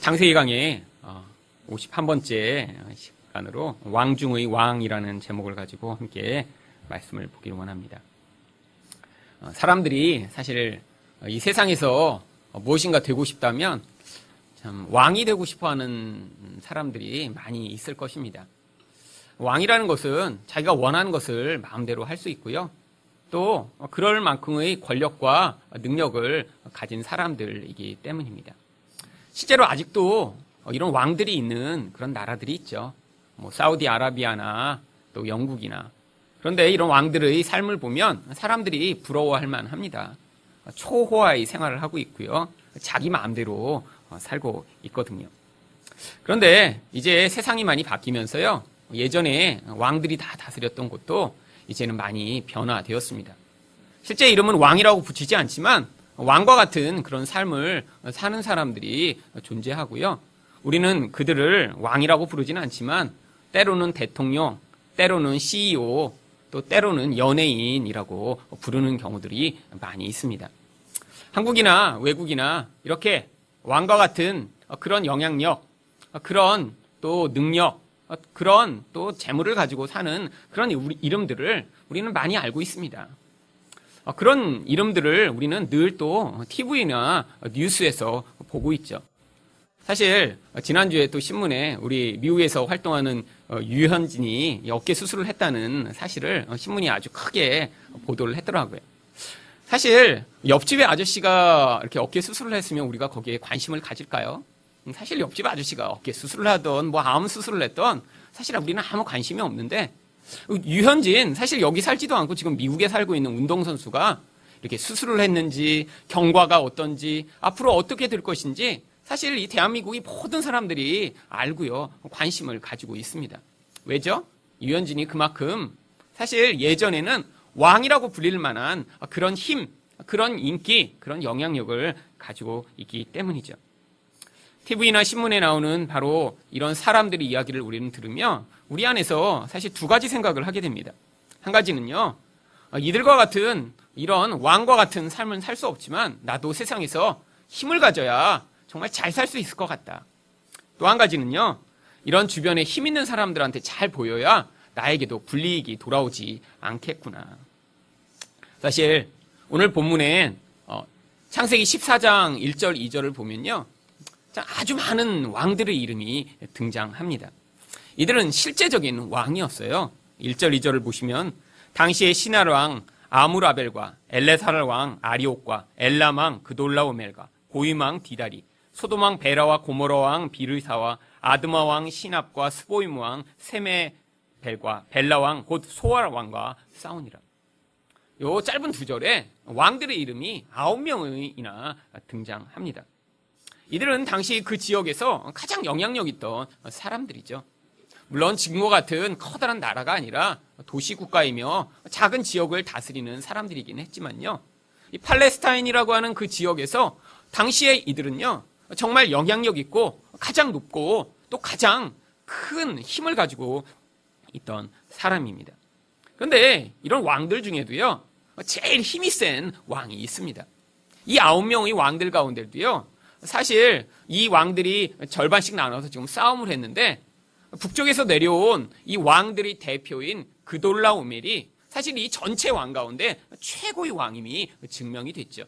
창세기 강의 51번째 시간으로 왕 중의 왕이라는 제목을 가지고 함께 말씀을 보기를 원합니다. 사람들이 사실 이 세상에서 무엇인가 되고 싶다면 참 왕이 되고 싶어하는 사람들이 많이 있을 것입니다. 왕이라는 것은 자기가 원하는 것을 마음대로 할 수 있고요. 또 그럴 만큼의 권력과 능력을 가진 사람들이기 때문입니다. 실제로 아직도 이런 왕들이 있는 그런 나라들이 있죠. 사우디아라비아나 또 영국이나. 그런데 이런 왕들의 삶을 보면 사람들이 부러워할 만합니다. 초호화의 생활을 하고 있고요. 자기 마음대로 살고 있거든요. 그런데 이제 세상이 많이 바뀌면서요. 예전에 왕들이 다 다스렸던 곳도 이제는 많이 변화되었습니다. 실제 이름은 왕이라고 붙이지 않지만 왕과 같은 그런 삶을 사는 사람들이 존재하고요. 우리는 그들을 왕이라고 부르지는 않지만 때로는 대통령, 때로는 CEO, 또 때로는 연예인이라고 부르는 경우들이 많이 있습니다. 한국이나 외국이나 이렇게 왕과 같은 그런 영향력, 그런 또 능력, 그런 또 재물을 가지고 사는 그런 이름들을 우리는 많이 알고 있습니다. 그런 이름들을 우리는 늘 또 TV나 뉴스에서 보고 있죠. 사실 지난주에 또 신문에 우리 미국에서 활동하는 유현진이 어깨 수술을 했다는 사실을 신문이 아주 크게 보도를 했더라고요. 사실 옆집의 아저씨가 이렇게 어깨 수술을 했으면 우리가 거기에 관심을 가질까요? 사실 옆집 아저씨가 어깨 수술을 하던 암 수술을 했던 사실 우리는 아무 관심이 없는데 유현진 사실 여기 살지도 않고 지금 미국에 살고 있는 운동선수가 이렇게 수술을 했는지 경과가 어떤지 앞으로 어떻게 될 것인지 사실 이 대한민국이 모든 사람들이 알고요. 관심을 가지고 있습니다. 왜죠? 유현진이 그만큼 사실 예전에는 왕이라고 불릴 만한 그런 힘, 그런 인기, 그런 영향력을 가지고 있기 때문이죠. TV나 신문에 나오는 바로 이런 사람들의 이야기를 우리는 들으며 우리 안에서 사실 두 가지 생각을 하게 됩니다. 한 가지는요, 이들과 같은 이런 왕과 같은 삶은 살 수 없지만 나도 세상에서 힘을 가져야 정말 잘 살 수 있을 것 같다. 또 한 가지는요, 이런 주변에 힘 있는 사람들한테 잘 보여야 나에게도 불이익이 돌아오지 않겠구나. 사실 오늘 본문엔 창세기 14장 1절 2절을 보면요, 아주 많은 왕들의 이름이 등장합니다. 이들은 실제적인 왕이었어요. 1절 2절을 보시면 당시의 시날 왕 아무라벨과 엘레사랄 왕 아리옥과 엘람 왕 그돌라오멜과 고임 왕 디다리, 소돔 왕 베라와 고모라 왕 비르사와 아드마 왕 시납과 스보임 왕 세메벨과 벨라 왕 곧 소알 왕과 싸우니라. 요 짧은 두 절에 왕들의 이름이 9명이나 등장합니다. 이들은 당시 그 지역에서 가장 영향력 있던 사람들이죠. 물론 지금과 같은 커다란 나라가 아니라 도시국가이며 작은 지역을 다스리는 사람들이긴 했지만요. 이 팔레스타인이라고 하는 그 지역에서 당시에 이들은요, 정말 영향력 있고 가장 높고 또 가장 큰 힘을 가지고 있던 사람입니다. 그런데 이런 왕들 중에도요, 제일 힘이 센 왕이 있습니다. 이 9명의 왕들 가운데도요, 사실 이 왕들이 절반씩 나눠서 지금 싸움을 했는데 북쪽에서 내려온 이 왕들의 대표인 그돌라오멜이 사실 이 전체 왕 가운데 최고의 왕임이 증명이 됐죠.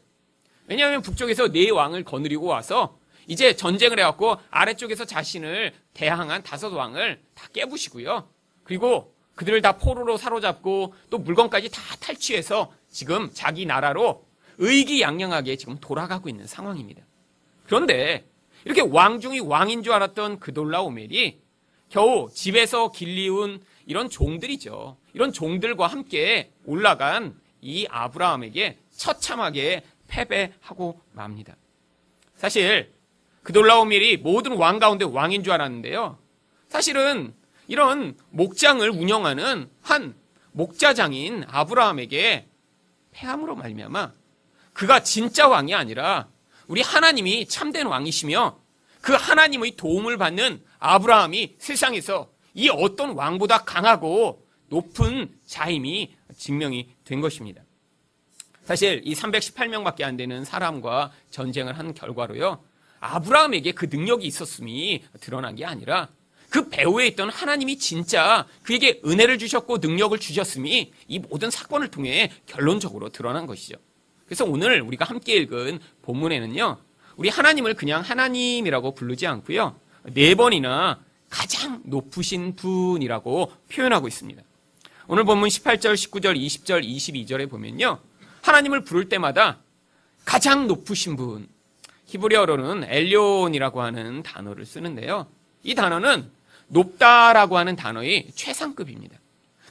왜냐하면 북쪽에서 4왕을 거느리고 와서 이제 전쟁을 해갖고 아래쪽에서 자신을 대항한 5왕을 다 깨부시고요. 그리고 그들을 다 포로로 사로잡고 또 물건까지 다 탈취해서 지금 자기 나라로 의기양양하게 지금 돌아가고 있는 상황입니다. 그런데 이렇게 왕 중의 왕인 줄 알았던 그돌라오멜이 겨우 집에서 길리운 이런 종들이죠. 이런 종들과 함께 올라간 이 아브라함에게 처참하게 패배하고 맙니다. 사실 그돌라오멜이 모든 왕 가운데 왕인 줄 알았는데요. 사실은 이런 목장을 운영하는 한 목자장인 아브라함에게 패함으로 말미암아 그가 진짜 왕이 아니라 우리 하나님이 참된 왕이시며 그 하나님의 도움을 받는 아브라함이 세상에서 이 어떤 왕보다 강하고 높은 자임이 증명이 된 것입니다. 사실 이 318명밖에 안 되는 사람과 전쟁을 한 결과로요, 아브라함에게 그 능력이 있었음이 드러난 게 아니라 그 배후에 있던 하나님이 진짜 그에게 은혜를 주셨고 능력을 주셨음이 이 모든 사건을 통해 결론적으로 드러난 것이죠. 그래서 오늘 우리가 함께 읽은 본문에는요, 우리 하나님을 그냥 하나님이라고 부르지 않고요, 4번이나 가장 높으신 분이라고 표현하고 있습니다. 오늘 본문 18절, 19절, 20절, 22절에 보면요, 하나님을 부를 때마다 가장 높으신 분, 히브리어로는 엘리온이라고 하는 단어를 쓰는데요, 이 단어는 높다라고 하는 단어의 최상급입니다.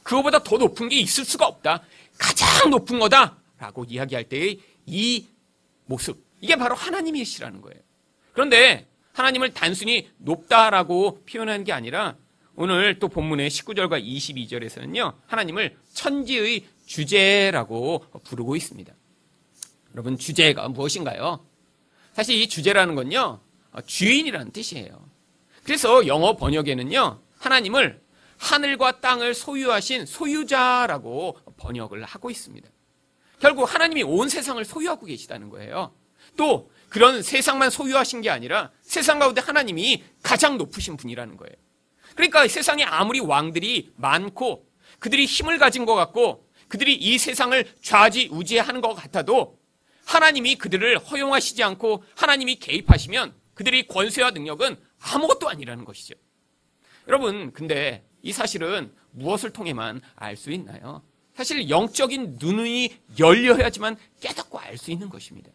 그거보다 더 높은 게 있을 수가 없다, 가장 높은 거다라고 이야기할 때의 이 모습, 이게 바로 하나님이시라는 거예요. 그런데 하나님을 단순히 높다라고 표현하는 게 아니라 오늘 또 본문의 19절과 22절에서는요, 하나님을 천지의 주제라고 부르고 있습니다. 여러분, 주제가 무엇인가요? 사실 이 주제라는 건요, 주인이라는 뜻이에요. 그래서 영어 번역에는요, 하나님을 하늘과 땅을 소유하신 소유자라고 번역을 하고 있습니다. 결국 하나님이 온 세상을 소유하고 계시다는 거예요. 또 그런 세상만 소유하신 게 아니라 세상 가운데 하나님이 가장 높으신 분이라는 거예요. 그러니까 세상에 아무리 왕들이 많고 그들이 힘을 가진 것 같고 그들이 이 세상을 좌지우지하는 것 같아도 하나님이 그들을 허용하시지 않고 하나님이 개입하시면 그들의 권세와 능력은 아무것도 아니라는 것이죠. 여러분, 근데 이 사실은 무엇을 통해만 알 수 있나요? 사실 영적인 눈이 열려야지만 깨닫고 알 수 있는 것입니다.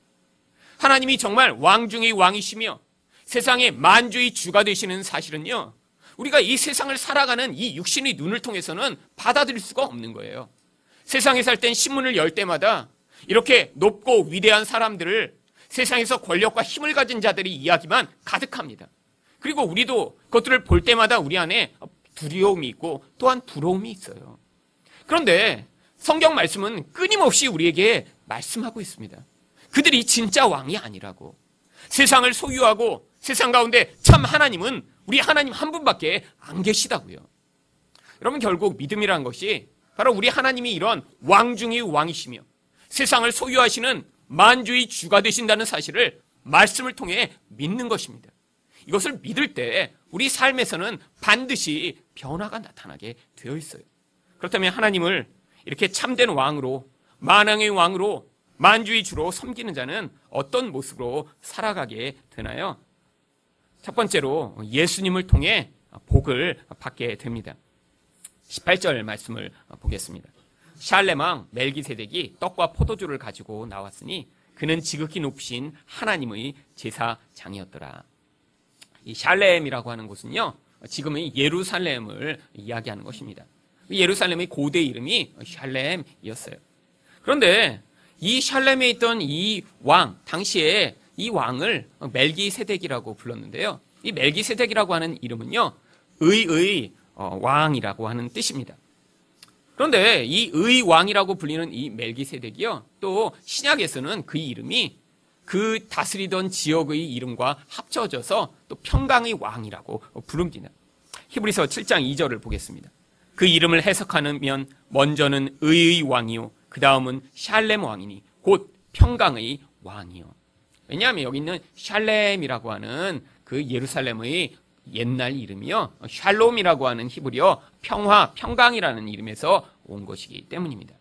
하나님이 정말 왕 중의 왕이시며 세상의 만주의 주가 되시는 사실은요, 우리가 이 세상을 살아가는 이 육신의 눈을 통해서는 받아들일 수가 없는 거예요. 세상에 살 땐 신문을 열 때마다 이렇게 높고 위대한 사람들을, 세상에서 권력과 힘을 가진 자들의 이야기만 가득합니다. 그리고 우리도 그것들을 볼 때마다 우리 안에 두려움이 있고 또한 부러움이 있어요. 그런데 성경 말씀은 끊임없이 우리에게 말씀하고 있습니다. 그들이 진짜 왕이 아니라고. 세상을 소유하고 세상 가운데 참 하나님은 우리 하나님 한 분밖에 안 계시다고요. 여러분, 결국 믿음이란 것이 바로 우리 하나님이 이런 왕 중의 왕이시며 세상을 소유하시는 만주의 주가 되신다는 사실을 말씀을 통해 믿는 것입니다. 이것을 믿을 때 우리 삶에서는 반드시 변화가 나타나게 되어 있어요. 그렇다면 하나님을 이렇게 참된 왕으로, 만왕의 왕으로, 만주의 주로 섬기는 자는 어떤 모습으로 살아가게 되나요? 첫 번째로 예수님을 통해 복을 받게 됩니다. 18절 말씀을 보겠습니다. 샬렘 왕 멜기세덱이 떡과 포도주를 가지고 나왔으니 그는 지극히 높으신 하나님의 제사장이었더라. 이 샬렘이라고 하는 곳은요, 지금의 예루살렘을 이야기하는 것입니다. 예루살렘의 고대 이름이 샬렘이었어요. 그런데 이 샬렘에 있던 이 왕, 당시에 이 왕을 멜기세덱이라고 불렀는데요. 이 멜기세덱이라고 하는 이름은요, 의의 왕이라고 하는 뜻입니다. 그런데 이 의왕이라고 불리는 이 멜기세덱이요, 또 신약에서는 그 이름이 그 다스리던 지역의 이름과 합쳐져서 또 평강의 왕이라고 부릅니다. 히브리서 7장 2절을 보겠습니다. 그 이름을 해석하면 먼저는 의의 왕이요, 그 다음은 샬렘 왕이니 곧 평강의 왕이요. 왜냐하면 여기 있는 샬렘이라고 하는 그 예루살렘의 옛날 이름이요, 샬롬이라고 하는 히브리어 평화, 평강이라는 이름에서 온 것이기 때문입니다.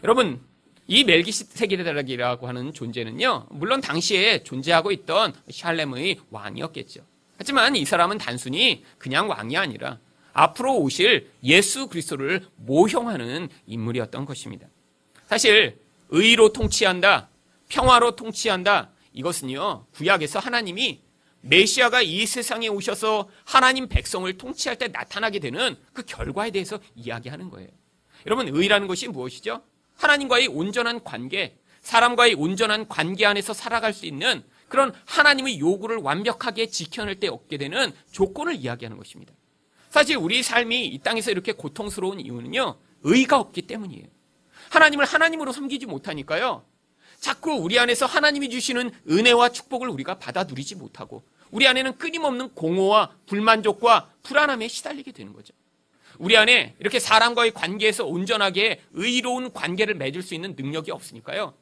여러분, 이 멜기세덱이라고 하는 존재는요, 물론 당시에 존재하고 있던 샬렘의 왕이었겠죠. 하지만 이 사람은 단순히 그냥 왕이 아니라 앞으로 오실 예수 그리스도를 모형하는 인물이었던 것입니다. 사실 의로 통치한다, 평화로 통치한다, 이것은요, 구약에서 하나님이 메시아가 이 세상에 오셔서 하나님 백성을 통치할 때 나타나게 되는 그 결과에 대해서 이야기하는 거예요. 여러분, 의라는 것이 무엇이죠? 하나님과의 온전한 관계, 사람과의 온전한 관계 안에서 살아갈 수 있는 그런 하나님의 요구를 완벽하게 지켜낼 때 얻게 되는 조건을 이야기하는 것입니다. 사실 우리 삶이 이 땅에서 이렇게 고통스러운 이유는요, 의가 없기 때문이에요. 하나님을 하나님으로 섬기지 못하니까요, 자꾸 우리 안에서 하나님이 주시는 은혜와 축복을 우리가 받아 누리지 못하고 우리 안에는 끊임없는 공허와 불만족과 불안함에 시달리게 되는 거죠. 우리 안에 이렇게 사람과의 관계에서 온전하게 의로운 관계를 맺을 수 있는 능력이 없으니까요,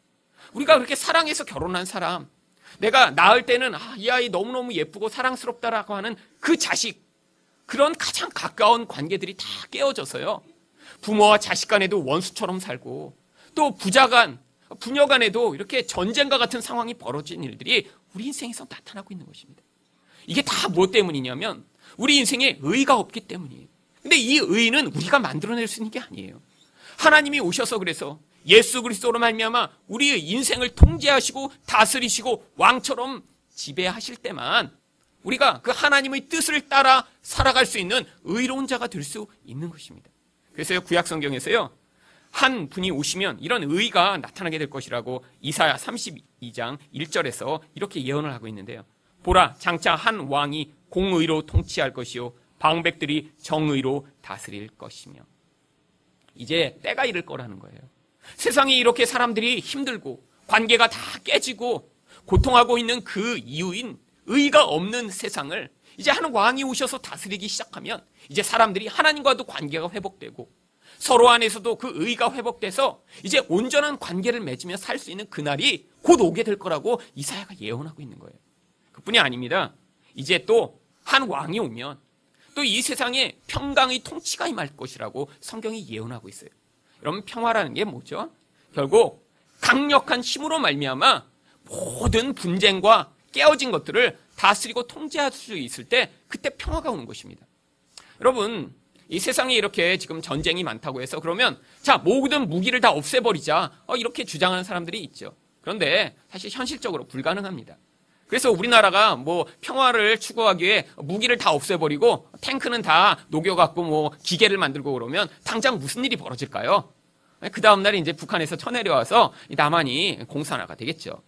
우리가 그렇게 사랑해서 결혼한 사람, 내가 낳을 때는 이 아이 너무너무 예쁘고 사랑스럽다라고 하는 그 자식, 그런 가장 가까운 관계들이 다 깨어져서요. 부모와 자식 간에도 원수처럼 살고, 또 부자 간, 부녀 간에도 이렇게 전쟁과 같은 상황이 벌어진 일들이 우리 인생에서 나타나고 있는 것입니다. 이게 다 무엇 때문이냐면 우리 인생에 의의가 없기 때문이에요. 근데 이 의의는 우리가 만들어낼 수 있는 게 아니에요. 하나님이 오셔서 그래서 예수 그리스도로 말미암아 우리의 인생을 통제하시고 다스리시고 왕처럼 지배하실 때만 우리가 그 하나님의 뜻을 따라 살아갈 수 있는 의로운 자가 될 수 있는 것입니다. 그래서 구약 성경에서요, 한 분이 오시면 이런 의의가 나타나게 될 것이라고 이사야 32장 1절에서 이렇게 예언을 하고 있는데요. 보라, 장차 한 왕이 공의로 통치할 것이요 방백들이 정의로 다스릴 것이며. 이제 때가 이를 거라는 거예요. 세상이 이렇게 사람들이 힘들고 관계가 다 깨지고 고통하고 있는 그 이유인 의의가 없는 세상을 이제 한 왕이 오셔서 다스리기 시작하면 이제 사람들이 하나님과도 관계가 회복되고 서로 안에서도 그 의의가 회복돼서 이제 온전한 관계를 맺으며 살 수 있는 그날이 곧 오게 될 거라고 이사야가 예언하고 있는 거예요. 그뿐이 아닙니다. 이제 또 한 왕이 오면 또 이 세상에 평강의 통치가 임할 것이라고 성경이 예언하고 있어요. 여러분, 평화라는 게 뭐죠? 결국 강력한 힘으로 말미암아 모든 분쟁과 깨어진 것들을 다스리고 통제할 수 있을 때 그때 평화가 오는 것입니다. 여러분, 이 세상에 이렇게 지금 전쟁이 많다고 해서 그러면 자, 모든 무기를 다 없애버리자 이렇게 주장하는 사람들이 있죠. 그런데 사실 현실적으로 불가능합니다. 그래서 우리나라가 뭐 평화를 추구하기 위해 무기를 다 없애버리고 탱크는 다 녹여갖고 뭐 기계를 만들고 그러면 당장 무슨 일이 벌어질까요? 그 다음날에 이제 북한에서 쳐내려와서 남한이 공산화가 되겠죠.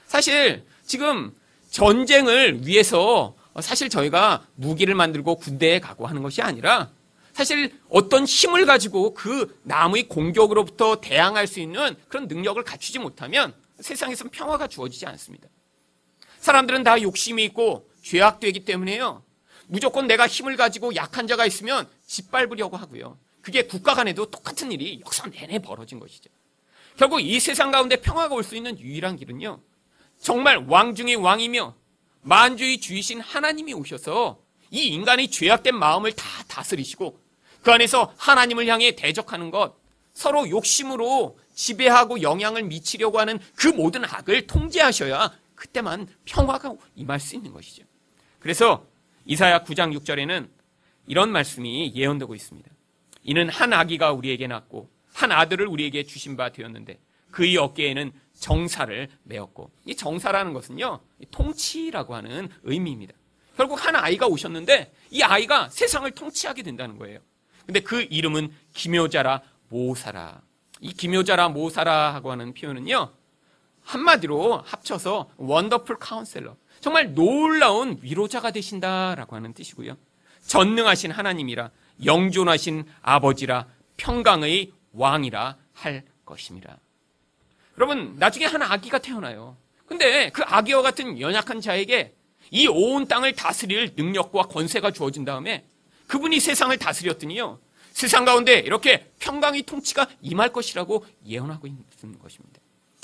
사실 지금 전쟁을 위해서 사실 저희가 무기를 만들고 군대에 가고 하는 것이 아니라 사실 어떤 힘을 가지고 그 남의 공격으로부터 대항할 수 있는 그런 능력을 갖추지 못하면 세상에선 평화가 주어지지 않습니다. 사람들은 다 욕심이 있고 죄악되기 때문에요. 무조건 내가 힘을 가지고 약한 자가 있으면 짓밟으려고 하고요. 그게 국가 간에도 똑같은 일이 역사 내내 벌어진 것이죠. 결국 이 세상 가운데 평화가 올 수 있는 유일한 길은요, 정말 왕 중의 왕이며 만주의 주이신 하나님이 오셔서 이 인간의 죄악된 마음을 다 다스리시고 그 안에서 하나님을 향해 대적하는 것, 서로 욕심으로 지배하고 영향을 미치려고 하는 그 모든 악을 통제하셔야 그때만 평화가 임할 수 있는 것이죠. 그래서 이사야 9장 6절에는 이런 말씀이 예언되고 있습니다. 이는 한 아기가 우리에게 낳고 한 아들을 우리에게 주신 바 되었는데 그의 어깨에는 정사를 메었고, 이 정사라는 것은요, 통치라고 하는 의미입니다. 결국 한 아이가 오셨는데 이 아이가 세상을 통치하게 된다는 거예요. 근데 그 이름은 기묘자라 모사라. 이 기묘자라 모사라 하고 하는 표현은요, 한마디로 합쳐서 원더풀 카운셀러, 정말 놀라운 위로자가 되신다라고 하는 뜻이고요. 전능하신 하나님이라, 영존하신 아버지라, 평강의 왕이라 할 것입니다. 여러분, 나중에 한 아기가 태어나요. 근데 그 아기와 같은 연약한 자에게 이 온 땅을 다스릴 능력과 권세가 주어진 다음에 그분이 세상을 다스렸더니요, 세상 가운데 이렇게 평강의 통치가 임할 것이라고 예언하고 있는 것입니다.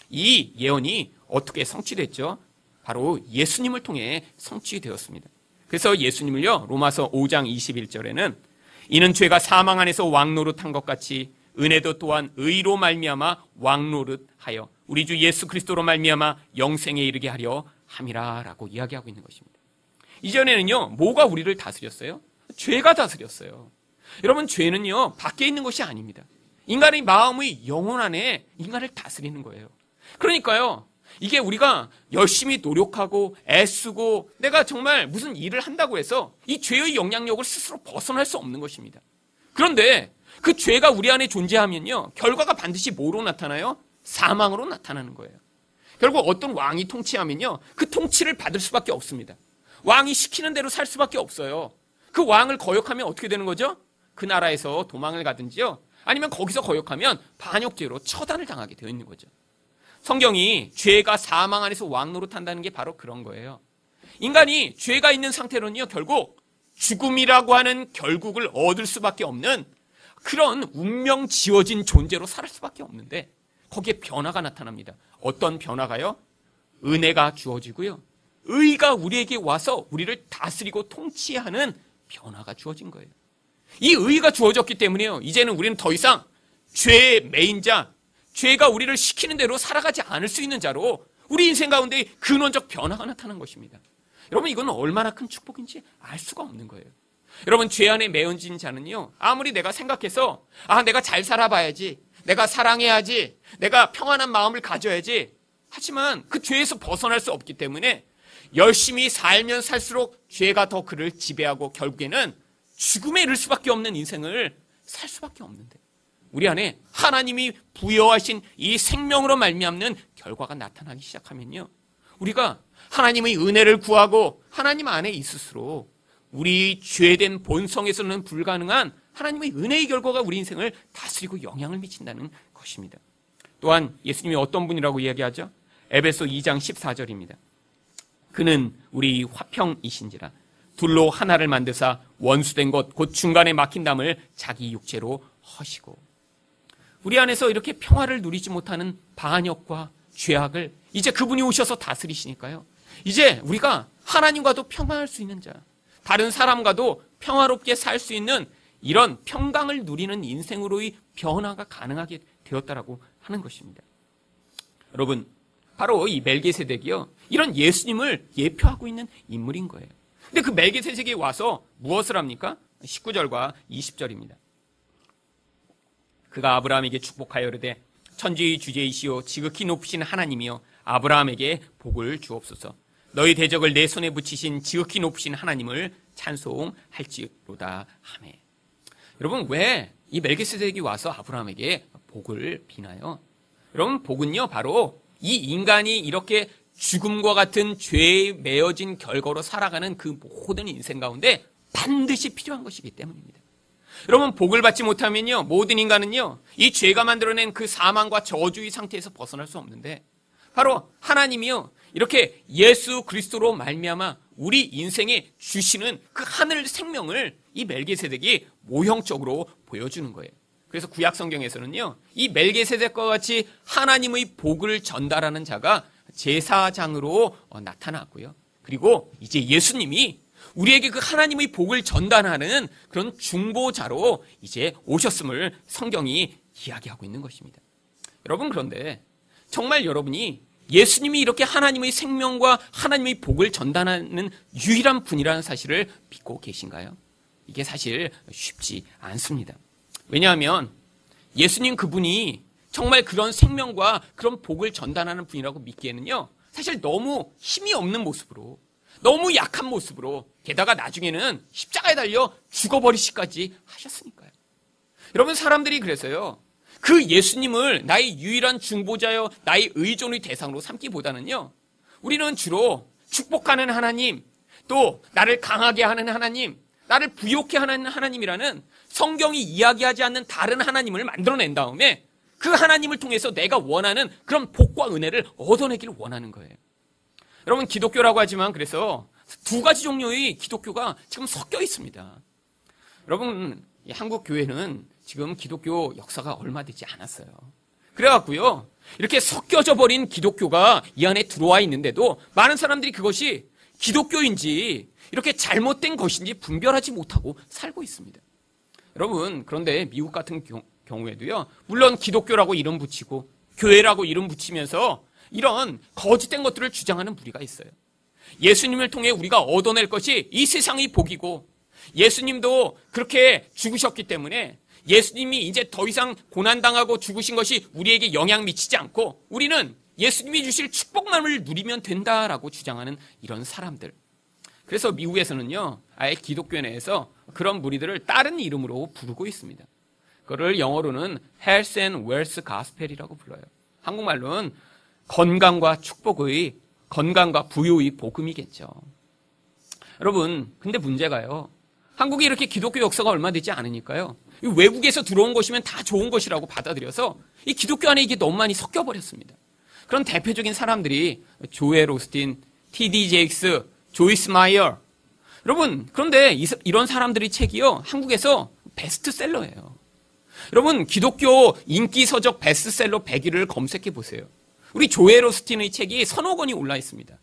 이 예언이 어떻게 성취됐죠? 바로 예수님을 통해 성취되었습니다. 그래서 예수님을요, 로마서 5장 21절에는 이는 죄가 사망 안에서 왕노릇한 것 같이 은혜도 또한 의로 말미암아 왕노릇하여 우리 주 예수 그리스도로 말미암아 영생에 이르게 하려 함이라라고 이야기하고 있는 것입니다. 이전에는요, 뭐가 우리를 다스렸어요? 죄가 다스렸어요. 여러분, 죄는요, 밖에 있는 것이 아닙니다. 인간의 마음의 영혼 안에 인간을 다스리는 거예요. 그러니까요, 이게 우리가 열심히 노력하고 애쓰고 내가 정말 무슨 일을 한다고 해서 이 죄의 영향력을 스스로 벗어날 수 없는 것입니다. 그런데 그 죄가 우리 안에 존재하면요, 결과가 반드시 뭐로 나타나요? 사망으로 나타나는 거예요. 결국 어떤 왕이 통치하면요, 그 통치를 받을 수밖에 없습니다. 왕이 시키는 대로 살 수밖에 없어요. 그 왕을 거역하면 어떻게 되는 거죠? 그 나라에서 도망을 가든지요, 아니면 거기서 거역하면 반역죄로 처단을 당하게 되어 있는 거죠. 성경이 죄가 사망 안에서 왕노릇한다는 게 바로 그런 거예요. 인간이 죄가 있는 상태로는요, 결국 죽음이라고 하는 결국을 얻을 수밖에 없는 그런 운명 지어진 존재로 살 수밖에 없는데 거기에 변화가 나타납니다. 어떤 변화가요? 은혜가 주어지고요. 의가 우리에게 와서 우리를 다스리고 통치하는 변화가 주어진 거예요. 이 의가 주어졌기 때문에요. 이제는 우리는 더 이상 죄의 메인자, 죄가 우리를 시키는 대로 살아가지 않을 수 있는 자로 우리 인생 가운데 근원적 변화가 나타난 것입니다. 여러분, 이건 얼마나 큰 축복인지 알 수가 없는 거예요. 여러분, 죄 안에 매어진 자는요, 아무리 내가 생각해서 내가 잘 살아봐야지, 내가 사랑해야지, 내가 평안한 마음을 가져야지, 하지만 그 죄에서 벗어날 수 없기 때문에 열심히 살면 살수록 죄가 더 그를 지배하고 결국에는 죽음에 이를 수밖에 없는 인생을 살 수밖에 없는데, 우리 안에 하나님이 부여하신 이 생명으로 말미암는 결과가 나타나기 시작하면요, 우리가 하나님의 은혜를 구하고 하나님 안에 있을수록 우리 죄된 본성에서는 불가능한 하나님의 은혜의 결과가 우리 인생을 다스리고 영향을 미친다는 것입니다. 또한 예수님이 어떤 분이라고 이야기하죠? 에베소 2장 14절입니다. 그는 우리 화평이신지라 둘로 하나를 만드사 원수된 것 곧 중간에 막힌 담을 자기 육체로 허시고. 우리 안에서 이렇게 평화를 누리지 못하는 반역과 죄악을 이제 그분이 오셔서 다스리시니까요, 이제 우리가 하나님과도 평화할 수 있는 자, 다른 사람과도 평화롭게 살 수 있는 이런 평강을 누리는 인생으로의 변화가 가능하게 되었다라고 하는 것입니다. 여러분, 바로 이 멜기세덱이요, 이런 예수님을 예표하고 있는 인물인 거예요. 근데 그 멜기세덱이 와서 무엇을 합니까? 19절과 20절입니다. 그가 아브라함에게 축복하여 이르되 천지의 주제이시오 지극히 높으신 하나님이여 아브라함에게 복을 주옵소서. 너희 대적을 내 손에 붙이신 지극히 높으신 하나님을 찬송할지로다 하매. 여러분, 왜 이 멜기세덱이 와서 아브라함에게 복을 비나요? 여러분, 복은요, 바로 이 인간이 이렇게 죽음과 같은 죄에 매어진 결과로 살아가는 그 모든 인생 가운데 반드시 필요한 것이기 때문입니다. 여러분, 복을 받지 못하면요, 모든 인간은요, 이 죄가 만들어낸 그 사망과 저주의 상태에서 벗어날 수 없는데, 바로 하나님이요, 이렇게 예수 그리스도로 말미암아 우리 인생에 주시는 그 하늘 생명을 이 멜기세덱이 모형적으로 보여주는 거예요. 그래서 구약 성경에서는요, 이 멜기세덱과 같이 하나님의 복을 전달하는 자가 제사장으로 나타났고요. 그리고 이제 예수님이 우리에게 그 하나님의 복을 전달하는 그런 중보자로 이제 오셨음을 성경이 이야기하고 있는 것입니다. 여러분, 그런데 정말 여러분이 예수님이 이렇게 하나님의 생명과 하나님의 복을 전달하는 유일한 분이라는 사실을 믿고 계신가요? 이게 사실 쉽지 않습니다. 왜냐하면 예수님 그분이 정말 그런 생명과 그런 복을 전달하는 분이라고 믿기에는요, 사실 너무 힘이 없는 모습으로, 너무 약한 모습으로, 게다가 나중에는 십자가에 달려 죽어버리시까지 하셨으니까요. 여러분, 사람들이 그래서요, 그 예수님을 나의 유일한 중보자여 나의 의존의 대상으로 삼기보다는요, 우리는 주로 축복하는 하나님, 또 나를 강하게 하는 하나님, 나를 부욕해 하는 하나님이라는 성경이 이야기하지 않는 다른 하나님을 만들어낸 다음에 그 하나님을 통해서 내가 원하는 그런 복과 은혜를 얻어내기를 원하는 거예요. 여러분, 기독교라고 하지만 그래서 두 가지 종류의 기독교가 지금 섞여 있습니다. 여러분, 한국 교회는 지금 기독교 역사가 얼마 되지 않았어요. 그래갖고요, 이렇게 섞여져 버린 기독교가 이 안에 들어와 있는데도 많은 사람들이 그것이 기독교인지 이렇게 잘못된 것인지 분별하지 못하고 살고 있습니다. 여러분, 그런데 미국 같은 경우에도요, 물론 기독교라고 이름 붙이고 교회라고 이름 붙이면서 이런 거짓된 것들을 주장하는 무리가 있어요. 예수님을 통해 우리가 얻어낼 것이 이 세상의 복이고, 예수님도 그렇게 죽으셨기 때문에 예수님이 이제 더 이상 고난당하고 죽으신 것이 우리에게 영향 미치지 않고 우리는 예수님이 주실 축복만을 누리면 된다라고 주장하는 이런 사람들. 그래서 미국에서는요, 아예 기독교 내에서 그런 무리들을 다른 이름으로 부르고 있습니다. 그거를 영어로는 Health and Wealth Gospel이라고 불러요. 한국말로는 건강과 축복의, 건강과 부유의 복음이겠죠. 여러분, 근데 문제가요, 한국이 이렇게 기독교 역사가 얼마 되지 않으니까요, 외국에서 들어온 것이면 다 좋은 것이라고 받아들여서 이 기독교 안에 이게 너무 많이 섞여버렸습니다. 그런 대표적인 사람들이 조엘 오스틴, T.D. 제익스, 조이스 마이어. 여러분, 그런데 이런 사람들의 책이요, 한국에서 베스트셀러예요. 여러분, 기독교 인기 서적 베스트셀러 100위를 검색해 보세요. 우리 조엘 오스틴의 책이 서너 권이 올라 있습니다.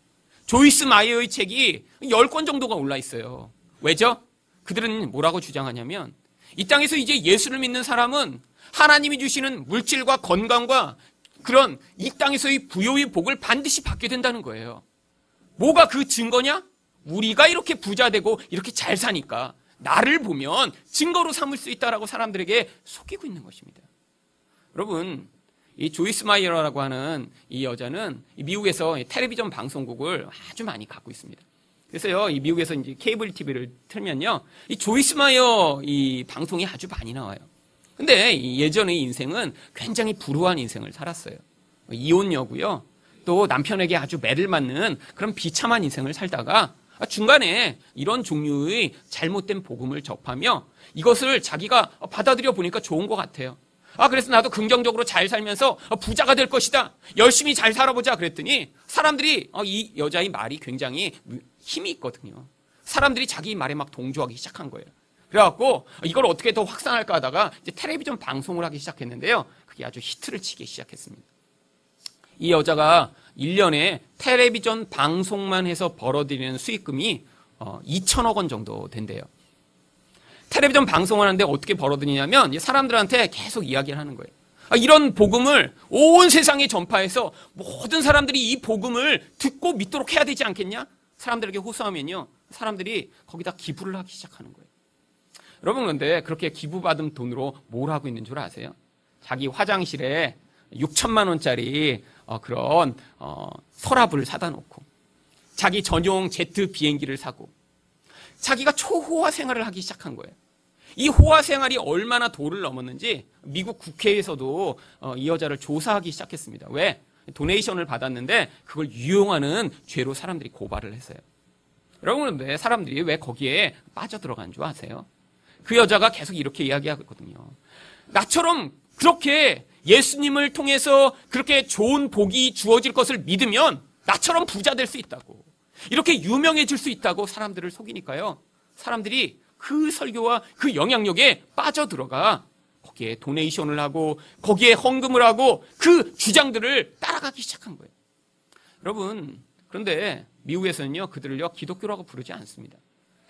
조이스 마이어의 책이 10권 정도가 올라 있어요. 왜죠? 그들은 뭐라고 주장하냐면 이 땅에서 이제 예수를 믿는 사람은 하나님이 주시는 물질과 건강과 그런 이 땅에서의 부요의 복을 반드시 받게 된다는 거예요. 뭐가 그 증거냐? 우리가 이렇게 부자 되고 이렇게 잘 사니까 나를 보면 증거로 삼을 수 있다라고 사람들에게 속이고 있는 것입니다. 여러분, 이 조이스 마이어라고 하는 이 여자는 미국에서 텔레비전 방송국을 아주 많이 갖고 있습니다. 그래서요, 이 미국에서 이제 케이블 TV를 틀면요, 이 조이스 마이어 이 방송이 아주 많이 나와요. 근데 예전의 인생은 굉장히 불우한 인생을 살았어요. 이혼녀고요. 또 남편에게 아주 매를 맞는 그런 비참한 인생을 살다가 중간에 이런 종류의 잘못된 복음을 접하며 이것을 자기가 받아들여 보니까 좋은 것 같아요. 그래서 나도 긍정적으로 잘 살면서 부자가 될 것이다. 열심히 잘 살아보자. 그랬더니 사람들이 이 여자의 말이 굉장히 힘이 있거든요. 사람들이 자기 말에 막 동조하기 시작한 거예요. 그래갖고 이걸 어떻게 더 확산할까 하다가 이제 텔레비전 방송을 하기 시작했는데요. 그게 아주 히트를 치기 시작했습니다. 이 여자가 1년에 텔레비전 방송만 해서 벌어들이는 수익금이 2천억 원 정도 된대요. 텔레비전 방송을 하는데 어떻게 벌어들이냐면 사람들한테 계속 이야기를 하는 거예요. 이런 복음을 온 세상에 전파해서 모든 사람들이 이 복음을 듣고 믿도록 해야 되지 않겠냐? 사람들에게 호소하면요, 사람들이 거기다 기부를 하기 시작하는 거예요. 여러분, 그런데 그렇게 기부받은 돈으로 뭘 하고 있는 줄 아세요? 자기 화장실에 6천만 원짜리 그런 서랍을 사다 놓고 자기 전용 제트 비행기를 사고 자기가 초호화 생활을 하기 시작한 거예요. 이 호화 생활이 얼마나 도를 넘었는지 미국 국회에서도 이 여자를 조사하기 시작했습니다. 왜? 도네이션을 받았는데 그걸 유용하는 죄로 사람들이 고발을 했어요. 여러분, 그런데 사람들이 왜 거기에 빠져들어간 줄 아세요? 그 여자가 계속 이렇게 이야기하거든요. 나처럼 그렇게 예수님을 통해서 그렇게 좋은 복이 주어질 것을 믿으면 나처럼 부자 될 수 있다고, 이렇게 유명해질 수 있다고 사람들을 속이니까요, 사람들이 그 설교와 그 영향력에 빠져들어가 거기에 도네이션을 하고 거기에 헌금을 하고 그 주장들을 따라가기 시작한 거예요. 여러분, 그런데 미국에서는요, 그들을요 기독교라고 부르지 않습니다.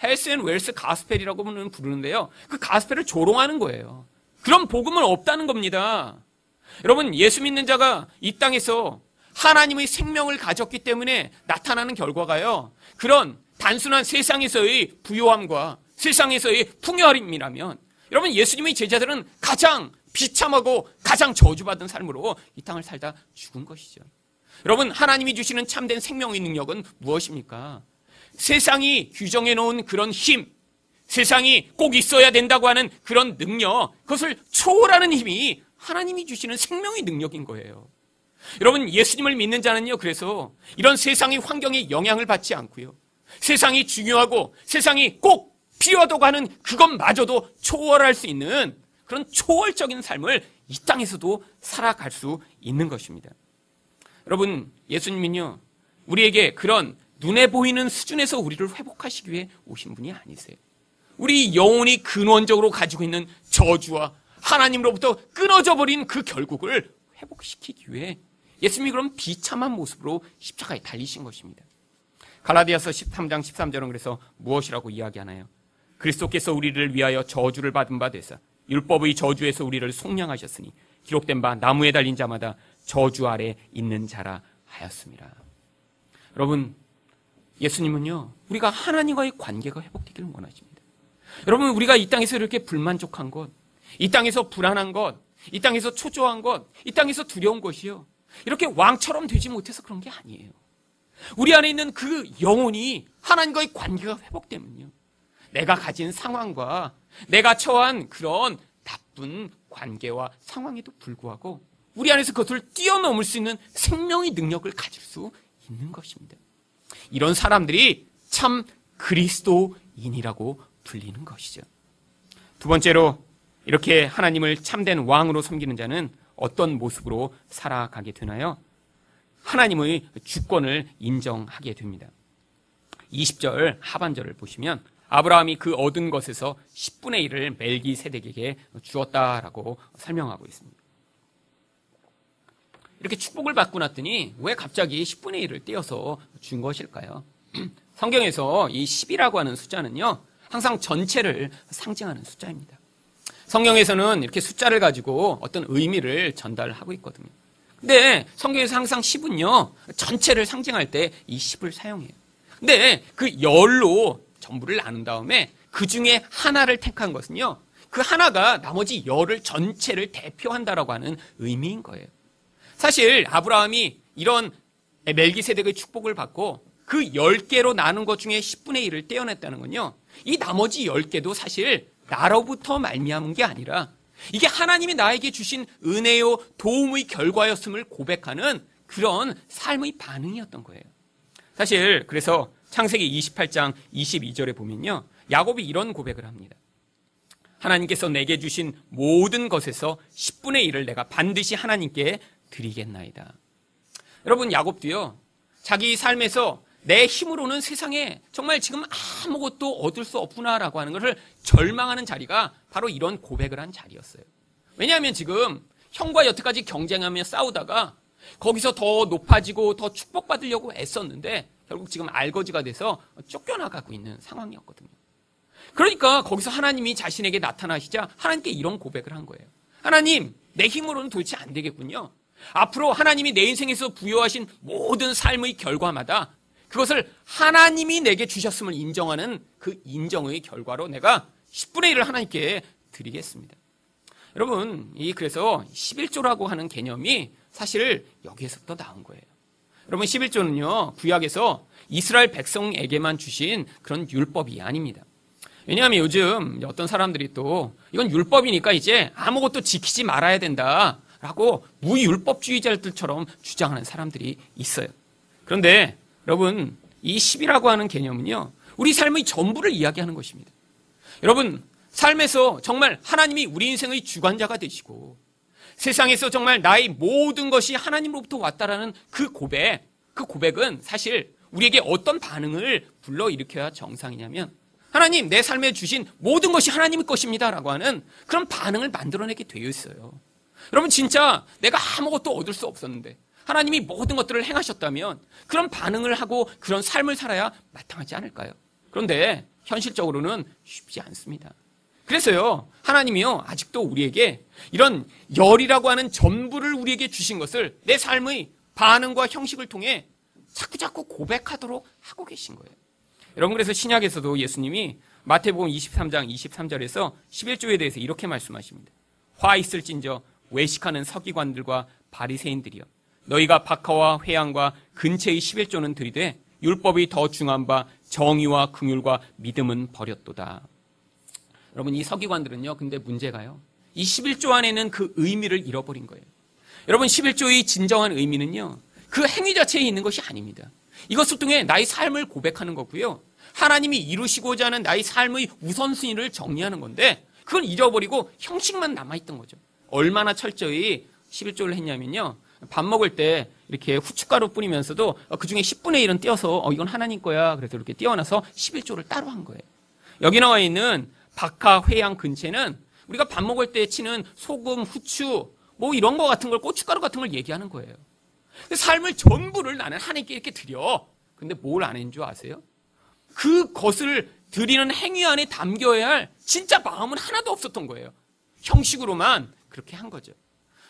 헬스 앤 웰스 가스펠이라고는 부르는데요, 그 가스펠을 조롱하는 거예요. 그런 복음은 없다는 겁니다. 여러분, 예수 믿는 자가 이 땅에서 하나님의 생명을 가졌기 때문에 나타나는 결과가요, 그런 단순한 세상에서의 부요함과 세상에서의 풍요함이라면, 여러분, 예수님의 제자들은 가장 비참하고 가장 저주받은 삶으로 이 땅을 살다 죽은 것이죠. 여러분, 하나님이 주시는 참된 생명의 능력은 무엇입니까? 세상이 규정해 놓은 그런 힘, 세상이 꼭 있어야 된다고 하는 그런 능력, 그것을 초월하는 힘이 하나님이 주시는 생명의 능력인 거예요. 여러분, 예수님을 믿는 자는요, 그래서 이런 세상의 환경에 영향을 받지 않고요, 세상이 중요하고 세상이 꼭 필요하다고 하는 그것마저도 초월할 수 있는 그런 초월적인 삶을 이 땅에서도 살아갈 수 있는 것입니다. 여러분, 예수님은요, 우리에게 그런 눈에 보이는 수준에서 우리를 회복하시기 위해 오신 분이 아니세요. 우리 영혼이 근원적으로 가지고 있는 저주와 하나님으로부터 끊어져 버린 그 결국을 회복시키기 위해 예수님이 그런 비참한 모습으로 십자가에 달리신 것입니다. 갈라디아서 13장 13절은 그래서 무엇이라고 이야기하나요? 그리스도께서 우리를 위하여 저주를 받은 바 되사 율법의 저주에서 우리를 속량하셨으니 기록된 바 나무에 달린 자마다 저주 아래 있는 자라 하였습니다. 여러분, 예수님은요, 우리가 하나님과의 관계가 회복되기를 원하십니다. 여러분, 우리가 이 땅에서 이렇게 불만족한 것, 이 땅에서 불안한 것, 이 땅에서 초조한 것, 이 땅에서 두려운 것이요, 이렇게 왕처럼 되지 못해서 그런 게 아니에요. 우리 안에 있는 그 영혼이 하나님과의 관계가 회복되면요, 내가 가진 상황과 내가 처한 그런 나쁜 관계와 상황에도 불구하고 우리 안에서 그것을 뛰어넘을 수 있는 생명의 능력을 가질 수 있는 것입니다. 이런 사람들이 참 그리스도인이라고 불리는 것이죠. 두 번째로, 이렇게 하나님을 참된 왕으로 섬기는 자는 어떤 모습으로 살아가게 되나요? 하나님의 주권을 인정하게 됩니다. 20절 하반절을 보시면 아브라함이 그 얻은 것에서 10분의 1을 멜기세덱에게 주었다라고 설명하고 있습니다. 이렇게 축복을 받고 났더니 왜 갑자기 10분의 1을 떼어서 준 것일까요? 성경에서 이 10이라고 하는 숫자는요, 항상 전체를 상징하는 숫자입니다. 성경에서는 이렇게 숫자를 가지고 어떤 의미를 전달하고 있거든요. 근데 성경에서 항상 10은요, 전체를 상징할 때 이 10을 사용해요. 근데 그 열로 전부를 나눈 다음에 그 중에 하나를 택한 것은요, 그 하나가 나머지 열을 전체를 대표한다라고 하는 의미인 거예요. 사실 아브라함이 이런 멜기세덱의 축복을 받고 그 10개로 나눈 것 중에 10분의 1을 떼어냈다는 건요, 이 나머지 10개도 사실 나로부터 말미암은 게 아니라 이게 하나님이 나에게 주신 은혜요 도움의 결과였음을 고백하는 그런 삶의 반응이었던 거예요. 사실 그래서 창세기 28장 22절에 보면요, 야곱이 이런 고백을 합니다. 하나님께서 내게 주신 모든 것에서 10분의 1을 내가 반드시 하나님께 드리겠나이다. 여러분, 야곱도요, 자기 삶에서 내 힘으로는 세상에 정말 지금 아무것도 얻을 수 없구나라고 하는 것을 절망하는 자리가 바로 이런 고백을 한 자리였어요. 왜냐하면 지금 형과 여태까지 경쟁하며 싸우다가 거기서 더 높아지고 더 축복받으려고 애썼는데 결국 지금 알거지가 돼서 쫓겨나가고 있는 상황이었거든요. 그러니까 거기서 하나님이 자신에게 나타나시자 하나님께 이런 고백을 한 거예요. 하나님, 내 힘으로는 도대체 안 되겠군요. 앞으로 하나님이 내 인생에서 부여하신 모든 삶의 결과마다 그것을 하나님이 내게 주셨음을 인정하는 그 인정의 결과로 내가 10분의 1을 하나님께 드리겠습니다. 여러분, 그래서 11조라고 하는 개념이 사실 여기에서부터 나온 거예요. 여러분, 11조는요, 구약에서 이스라엘 백성에게만 주신 그런 율법이 아닙니다. 왜냐하면 요즘 어떤 사람들이 또 이건 율법이니까 이제 아무것도 지키지 말아야 된다라고 무율법주의자들처럼 주장하는 사람들이 있어요. 그런데 여러분, 이 10이라고 하는 개념은요, 우리 삶의 전부를 이야기하는 것입니다. 여러분, 삶에서 정말 하나님이 우리 인생의 주관자가 되시고 세상에서 정말 나의 모든 것이 하나님으로부터 왔다라는 그 고백은 사실 우리에게 어떤 반응을 불러일으켜야 정상이냐면, 하나님, 내 삶에 주신 모든 것이 하나님의 것입니다라고 하는 그런 반응을 만들어내게 되어 있어요. 여러분, 진짜 내가 아무것도 얻을 수 없었는데 하나님이 모든 것들을 행하셨다면 그런 반응을 하고 그런 삶을 살아야 마땅하지 않을까요? 그런데 현실적으로는 쉽지 않습니다. 그래서요, 하나님이요, 아직도 우리에게 이런 열이라고 하는 전부를 우리에게 주신 것을 내 삶의 반응과 형식을 통해 자꾸자꾸 고백하도록 하고 계신 거예요. 여러분, 그래서 신약에서도 예수님이 마태복음 23장 23절에서 11조에 대해서 이렇게 말씀하십니다. 화 있을진저 외식하는 서기관들과 바리새인들이여, 너희가 박하와 회양과 근체의 11조는 들이되 율법이 더 중한 바 정의와 긍휼과 믿음은 버렸도다. 여러분, 이 서기관들은요, 근데 문제가요, 이 11조 안에는 그 의미를 잃어버린 거예요. 여러분, 11조의 진정한 의미는요, 그 행위 자체에 있는 것이 아닙니다. 이것을 통해 나의 삶을 고백하는 거고요, 하나님이 이루시고자 하는 나의 삶의 우선순위를 정리하는 건데 그걸 잃어버리고 형식만 남아있던 거죠. 얼마나 철저히 11조를 했냐면요, 밥 먹을 때 이렇게 후춧가루 뿌리면서도 그중에 10분의 1은 떼어서 이건 하나님 거야, 그래서 이렇게 떼어놔서 11조를 따로 한 거예요. 여기 나와 있는 박하, 회양, 근체는 우리가 밥 먹을 때 치는 소금, 후추 뭐 이런 거 같은 걸, 고춧가루 같은 걸 얘기하는 거예요. 삶을 전부를 나는 하나님께 이렇게 드려. 근데 뭘 안 했는 줄 아세요? 그것을 드리는 행위 안에 담겨야 할 진짜 마음은 하나도 없었던 거예요. 형식으로만 그렇게 한 거죠.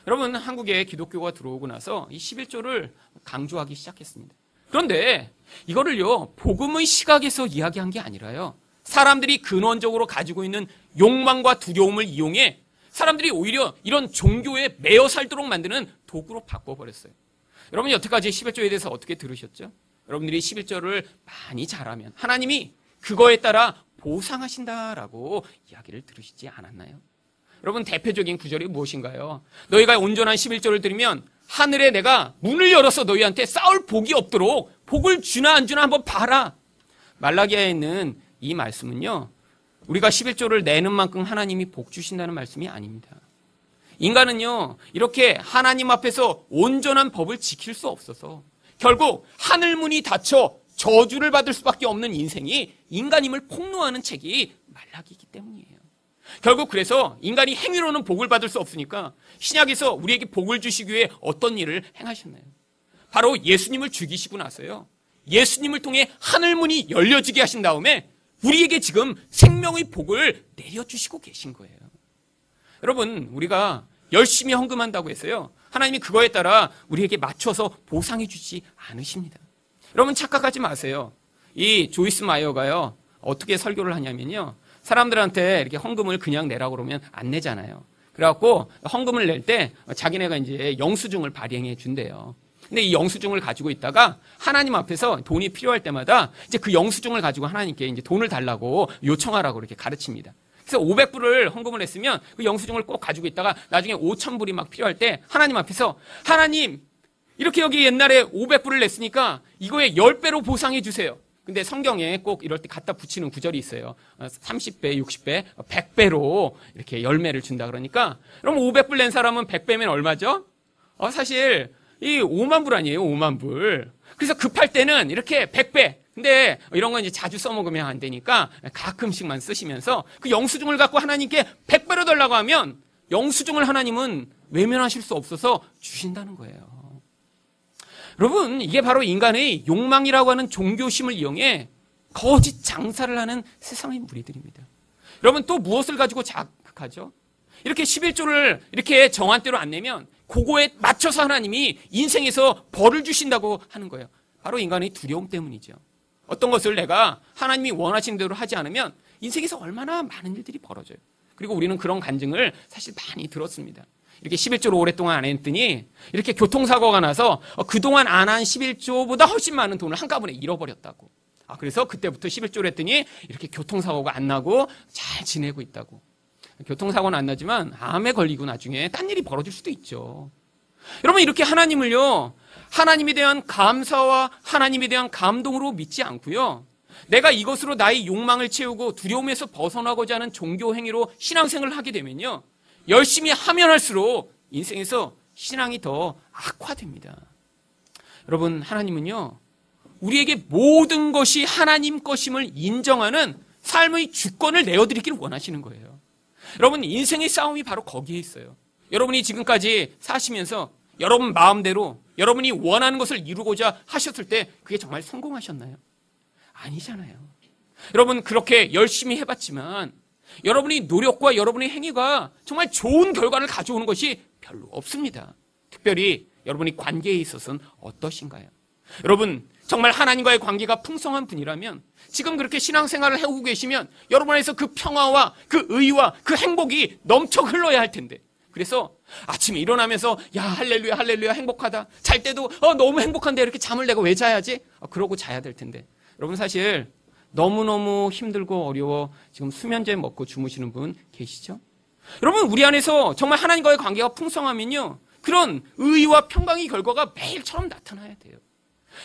여러분, 한국에 기독교가 들어오고 나서 이 11조를 강조하기 시작했습니다. 그런데 이거를요, 복음의 시각에서 이야기한 게 아니라요, 사람들이 근원적으로 가지고 있는 욕망과 두려움을 이용해 사람들이 오히려 이런 종교에 매여 살도록 만드는 도구로 바꿔버렸어요. 여러분, 여태까지 11조에 대해서 어떻게 들으셨죠? 여러분들이 11조를 많이 잘하면 하나님이 그거에 따라 보상하신다라고 이야기를 들으시지 않았나요? 여러분, 대표적인 구절이 무엇인가요? 너희가 온전한 11조를 드리면 하늘에 내가 문을 열어서 너희한테 싸울 복이 없도록 복을 주나 안 주나 한번 봐라. 말라기야에 있는 이 말씀은요, 우리가 11조를 내는 만큼 하나님이 복 주신다는 말씀이 아닙니다. 인간은요, 이렇게 하나님 앞에서 온전한 법을 지킬 수 없어서 결국 하늘문이 닫혀 저주를 받을 수밖에 없는 인생이 인간임을 폭로하는 책이 말라기이기 때문이에요. 결국 그래서 인간이 행위로는 복을 받을 수 없으니까 신약에서 우리에게 복을 주시기 위해 어떤 일을 행하셨나요? 바로 예수님을 죽이시고 나서요. 예수님을 통해 하늘문이 열려지게 하신 다음에 우리에게 지금 생명의 복을 내려주시고 계신 거예요. 여러분, 우리가 열심히 헌금한다고 해서요. 하나님이 그거에 따라 우리에게 맞춰서 보상해 주지 않으십니다. 여러분 착각하지 마세요. 이 조이스 마이어가요. 어떻게 설교를 하냐면요. 사람들한테 이렇게 헌금을 그냥 내라고 그러면 안 내잖아요. 그래갖고 헌금을 낼 때 자기네가 이제 영수증을 발행해 준대요. 근데 이 영수증을 가지고 있다가 하나님 앞에서 돈이 필요할 때마다 이제 그 영수증을 가지고 하나님께 이제 돈을 달라고 요청하라고 이렇게 가르칩니다. 그래서 500불을 헌금을 했으면 그 영수증을 꼭 가지고 있다가 나중에 5,000불이 막 필요할 때 하나님 앞에서 하나님 이렇게 여기 옛날에 500불을 냈으니까 이거에 10배로 보상해 주세요. 근데 성경에 꼭 이럴 때 갖다 붙이는 구절이 있어요. 30배, 60배, 100배로 이렇게 열매를 준다 그러니까 그럼 500불 낸 사람은 100배면 얼마죠? 사실 이 5만 불 아니에요. 5만 불. 그래서 급할 때는 이렇게 100배. 근데 이런 건 이제 자주 써먹으면 안 되니까 가끔씩만 쓰시면서 그 영수증을 갖고 하나님께 100배로 달라고 하면 영수증을 하나님은 외면하실 수 없어서 주신다는 거예요. 여러분, 이게 바로 인간의 욕망이라고 하는 종교심을 이용해 거짓 장사를 하는 세상의 무리들입니다. 여러분, 또 무엇을 가지고 자극하죠? 이렇게 11조를 이렇게 정한 대로 안 내면 그거에 맞춰서 하나님이 인생에서 벌을 주신다고 하는 거예요. 바로 인간의 두려움 때문이죠. 어떤 것을 내가 하나님이 원하시는 대로 하지 않으면 인생에서 얼마나 많은 일들이 벌어져요. 그리고 우리는 그런 간증을 사실 많이 들었습니다. 이렇게 11조를 오랫동안 안 했더니 이렇게 교통사고가 나서 그동안 안 한 11조보다 훨씬 많은 돈을 한꺼번에 잃어버렸다고. 그래서 그때부터 11조를 했더니 이렇게 교통사고가 안 나고 잘 지내고 있다고. 교통사고는 안 나지만 암에 걸리고 나중에 딴 일이 벌어질 수도 있죠. 여러분, 이렇게 하나님을요, 하나님에 대한 감사와 하나님에 대한 감동으로 믿지 않고요, 내가 이것으로 나의 욕망을 채우고 두려움에서 벗어나고자 하는 종교 행위로 신앙생활을 하게 되면요, 열심히 하면 할수록 인생에서 신앙이 더 악화됩니다. 여러분, 하나님은요, 우리에게 모든 것이 하나님 것임을 인정하는 삶의 주권을 내어드리기를 원하시는 거예요. 여러분, 인생의 싸움이 바로 거기에 있어요. 여러분이 지금까지 사시면서 여러분 마음대로 여러분이 원하는 것을 이루고자 하셨을 때 그게 정말 성공하셨나요? 아니잖아요. 여러분, 그렇게 열심히 해봤지만 여러분이 노력과 여러분의 행위가 정말 좋은 결과를 가져오는 것이 별로 없습니다. 특별히 여러분이 관계에 있어서는 어떠신가요? 여러분, 정말 하나님과의 관계가 풍성한 분이라면 지금 그렇게 신앙생활을 해오고 계시면 여러분 안에서 그 평화와 그 의와 그 행복이 넘쳐 흘러야 할 텐데, 그래서 아침에 일어나면서 야 할렐루야 할렐루야 행복하다, 잘 때도 너무 행복한데 이렇게 잠을 내고 왜 자야지? 그러고 자야 될 텐데, 여러분 사실 너무너무 힘들고 어려워 지금 수면제 먹고 주무시는 분 계시죠? 여러분, 우리 안에서 정말 하나님과의 관계가 풍성하면요, 그런 의와 평강의 결과가 매일처럼 나타나야 돼요.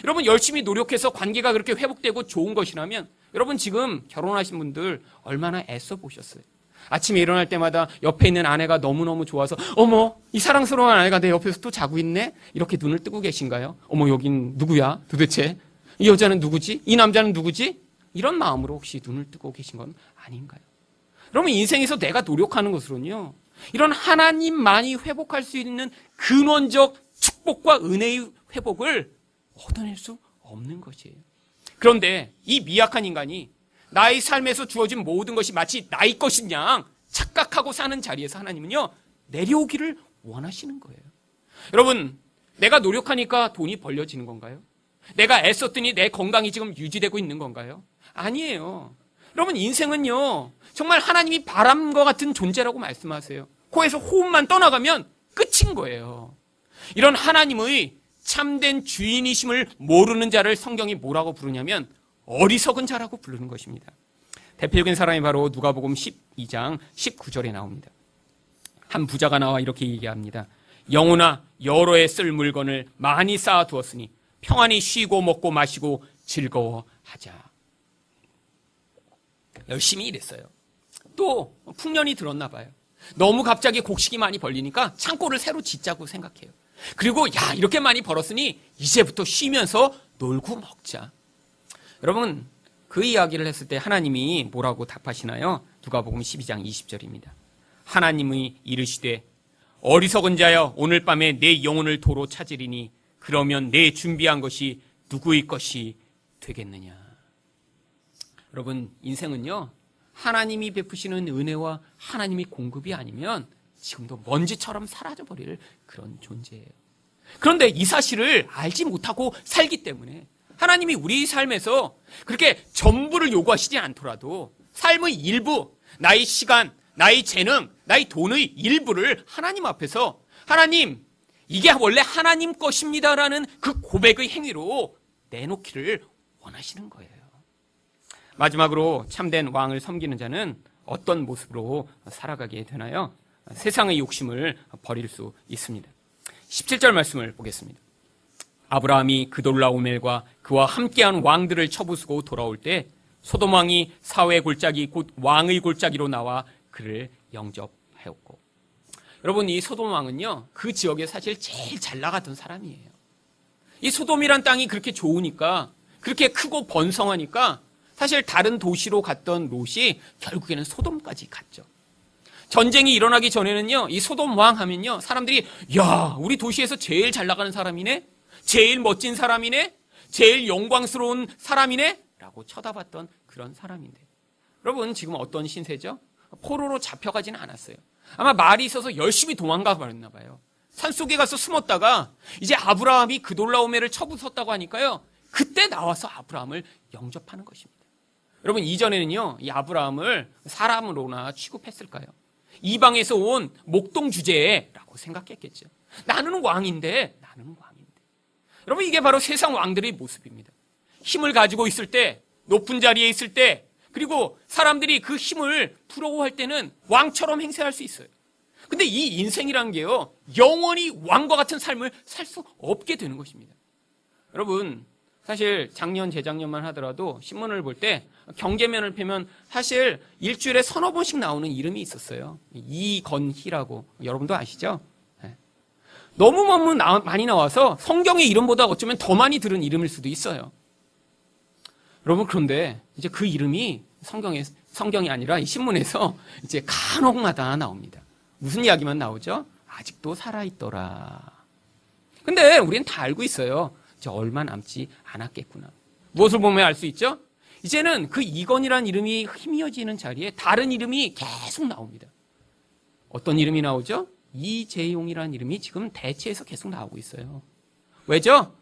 여러분, 열심히 노력해서 관계가 그렇게 회복되고 좋은 것이라면 여러분 지금 결혼하신 분들 얼마나 애써 보셨어요? 아침에 일어날 때마다 옆에 있는 아내가 너무너무 좋아서 어머, 이 사랑스러운 아내가 내 옆에서 또 자고 있네? 이렇게 눈을 뜨고 계신가요? 어머, 여긴 누구야 도대체? 이 여자는 누구지? 이 남자는 누구지? 이런 마음으로 혹시 눈을 뜨고 계신 건 아닌가요? 여러분, 인생에서 내가 노력하는 것으로는요, 이런 하나님만이 회복할 수 있는 근원적 축복과 은혜의 회복을 얻어낼 수 없는 것이에요. 그런데 이 미약한 인간이 나의 삶에서 주어진 모든 것이 마치 나의 것인 양 착각하고 사는 자리에서 하나님은요, 내려오기를 원하시는 거예요. 여러분, 내가 노력하니까 돈이 벌려지는 건가요? 내가 애썼더니 내 건강이 지금 유지되고 있는 건가요? 아니에요. 여러분, 인생은요, 정말 하나님이 바람과 같은 존재라고 말씀하세요. 코에서 호흡만 떠나가면 끝인 거예요. 이런 하나님의 참된 주인이심을 모르는 자를 성경이 뭐라고 부르냐면 어리석은 자라고 부르는 것입니다. 대표적인 사람이 바로 누가복음 12장 19절에 나옵니다. 한 부자가 나와 이렇게 얘기합니다. 영혼아, 여러 해 쓸 물건을 많이 쌓아두었으니 평안히 쉬고 먹고 마시고 즐거워하자. 열심히 일했어요. 또 풍년이 들었나 봐요. 너무 갑자기 곡식이 많이 벌리니까 창고를 새로 짓자고 생각해요. 그리고 야, 이렇게 많이 벌었으니 이제부터 쉬면서 놀고 먹자. 여러분, 그 이야기를 했을 때 하나님이 뭐라고 답하시나요? 누가복음 12장 20절입니다. 하나님이 이르시되 어리석은 자여 오늘 밤에 내 영혼을 도로 찾으리니 그러면 내 준비한 것이 누구의 것이 되겠느냐. 여러분, 인생은요, 하나님이 베푸시는 은혜와 하나님이 공급이 아니면 지금도 먼지처럼 사라져버릴 그런 존재예요. 그런데 이 사실을 알지 못하고 살기 때문에 하나님이 우리 삶에서 그렇게 전부를 요구하시지 않더라도 삶의 일부, 나의 시간, 나의 재능, 나의 돈의 일부를 하나님 앞에서 하나님, 이게 원래 하나님 것입니다라는 그 고백의 행위로 내놓기를 원하시는 거예요. 마지막으로 참된 왕을 섬기는 자는 어떤 모습으로 살아가게 되나요? 세상의 욕심을 버릴 수 있습니다. 17절 말씀을 보겠습니다. 아브라함이 그돌라오멜과 그와 함께한 왕들을 쳐부수고 돌아올 때 소돔 왕이 사회의 골짜기 곧 왕의 골짜기로 나와 그를 영접하였고. 여러분, 이 소돔 왕은요, 그 지역에 사실 제일 잘 나가던 사람이에요. 이 소돔이란 땅이 그렇게 좋으니까, 그렇게 크고 번성하니까 사실 다른 도시로 갔던 롯이 결국에는 소돔까지 갔죠. 전쟁이 일어나기 전에는요, 이 소돔 왕 하면요, 사람들이 야, 우리 도시에서 제일 잘 나가는 사람이네, 제일 멋진 사람이네, 제일 영광스러운 사람이네 라고 쳐다봤던 그런 사람인데, 여러분, 지금 어떤 신세죠? 포로로 잡혀가지는 않았어요. 아마 말이 있어서 열심히 도망가 버렸나 봐요. 산속에 가서 숨었다가 이제 아브라함이 그돌라오멜을 쳐부쉈다고 하니까요, 그때 나와서 아브라함을 영접하는 것입니다. 여러분, 이전에는요, 이 아브라함을 사람으로나 취급했을까요? 이방에서 온 목동 주제라고 생각했겠죠. 나는 왕인데. 여러분, 이게 바로 세상 왕들의 모습입니다. 힘을 가지고 있을 때, 높은 자리에 있을 때, 그리고 사람들이 그 힘을 부러워할 때는 왕처럼 행세할 수 있어요. 근데 이 인생이란 게요, 영원히 왕과 같은 삶을 살 수 없게 되는 것입니다. 여러분, 사실 작년, 재작년만 하더라도 신문을 볼 때 경제면을 펴면 사실 일주일에 서너 번씩 나오는 이름이 있었어요. 이건희라고. 여러분도 아시죠? 네. 너무 많이 나와서 성경의 이름보다 어쩌면 더 많이 들은 이름일 수도 있어요. 여러분, 그런데 이제 그 이름이 성경이 아니라 이 신문에서 이제 간혹마다 나옵니다. 무슨 이야기만 나오죠? 아직도 살아있더라. 근데 우리는 다 알고 있어요. 이제 얼마 남지 않았겠구나. 무엇을 보면 알 수 있죠? 이제는 그 이건이라는 이름이 희미해지는 자리에 다른 이름이 계속 나옵니다. 어떤 이름이 나오죠? 이재용이라는 이름이 지금 대체해서 계속 나오고 있어요. 왜죠?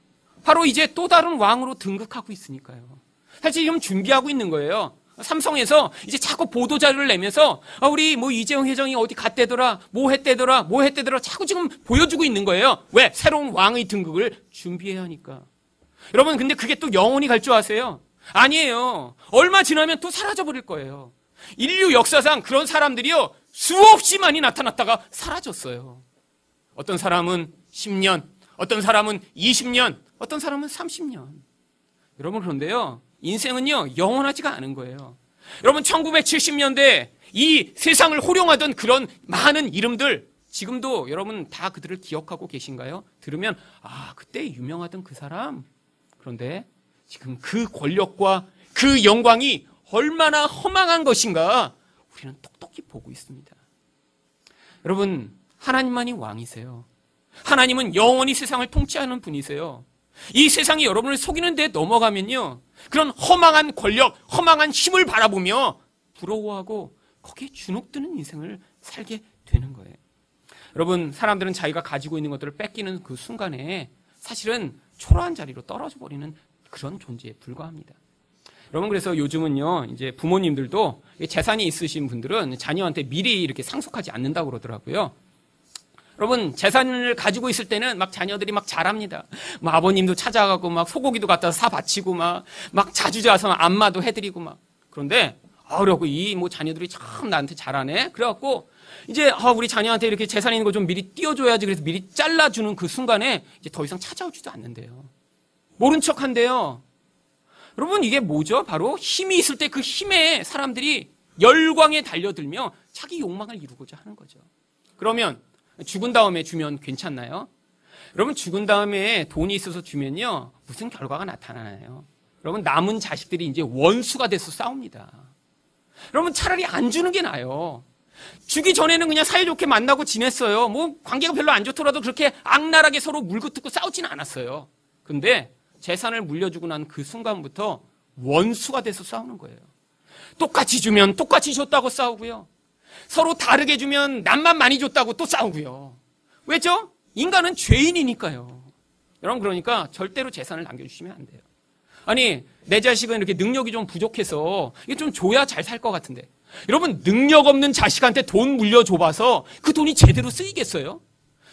바로 이제 또 다른 왕으로 등극하고 있으니까요. 사실 지금 준비하고 있는 거예요. 삼성에서 이제 자꾸 보도자료를 내면서 우리 이재용 회장이 어디 갔대더라, 뭐 했대더라 자꾸 지금 보여주고 있는 거예요. 왜? 새로운 왕의 등극을 준비해야 하니까. 여러분, 근데 그게 또 영원히 갈 줄 아세요? 아니에요. 얼마 지나면 또 사라져버릴 거예요. 인류 역사상 그런 사람들이요, 수없이 많이 나타났다가 사라졌어요. 어떤 사람은 10년, 어떤 사람은 20년, 어떤 사람은 30년. 여러분, 그런데요, 인생은요, 영원하지가 않은 거예요. 여러분, 1970년대 이 세상을 호령하던 그런 많은 이름들, 지금도 여러분 다 그들을 기억하고 계신가요? 들으면, 그때 유명하던 그 사람. 그런데 지금 그 권력과 그 영광이 얼마나 허망한 것인가 우리는 똑똑히 보고 있습니다. 여러분, 하나님만이 왕이세요. 하나님은 영원히 세상을 통치하는 분이세요. 이 세상이 여러분을 속이는 데 넘어가면요, 그런 허망한 권력, 허망한 힘을 바라보며 부러워하고 거기에 주눅드는 인생을 살게 되는 거예요. 여러분, 사람들은 자기가 가지고 있는 것들을 뺏기는 그 순간에 사실은 초라한 자리로 떨어져 버리는 그런 존재에 불과합니다. 여러분, 그래서 요즘은요, 이제 부모님들도 재산이 있으신 분들은 자녀한테 미리 이렇게 상속하지 않는다고 그러더라고요. 여러분, 재산을 가지고 있을 때는 막 자녀들이 막 잘합니다. 아버님도 찾아가고 막 소고기도 갖다 사 바치고 막 자주 자서 안마도 해드리고 막. 그런데 그래갖고 자녀들이 참 나한테 잘하네. 그래갖고 이제 우리 자녀한테 이렇게 재산 있는 거 좀 미리 띄워줘야지. 그래서 미리 잘라주는 그 순간에 이제 더 이상 찾아오지도 않는데요. 모른 척한대요. 여러분, 이게 뭐죠? 바로 힘이 있을 때 그 힘에 사람들이 열광에 달려들며 자기 욕망을 이루고자 하는 거죠. 그러면 죽은 다음에 주면 괜찮나요? 여러분, 죽은 다음에 돈이 있어서 주면요, 무슨 결과가 나타나나요? 여러분, 남은 자식들이 이제 원수가 돼서 싸웁니다. 여러분 차라리 안 주는 게 나아요. 주기 전에는 그냥 사이좋게 만나고 지냈어요. 뭐 관계가 별로 안 좋더라도 그렇게 악랄하게 서로 물고 뜯고 싸우지는 않았어요. 근데 재산을 물려주고 난 그 순간부터 원수가 돼서 싸우는 거예요. 똑같이 주면 똑같이 줬다고 싸우고요. 서로 다르게 주면 남만 많이 줬다고 또 싸우고요. 왜죠? 인간은 죄인이니까요. 여러분 그러니까 절대로 재산을 남겨주시면 안 돼요. 아니 내 자식은 이렇게 능력이 좀 부족해서 이게 좀 줘야 잘 살 것 같은데 여러분 능력 없는 자식한테 돈 물려줘봐서 그 돈이 제대로 쓰이겠어요?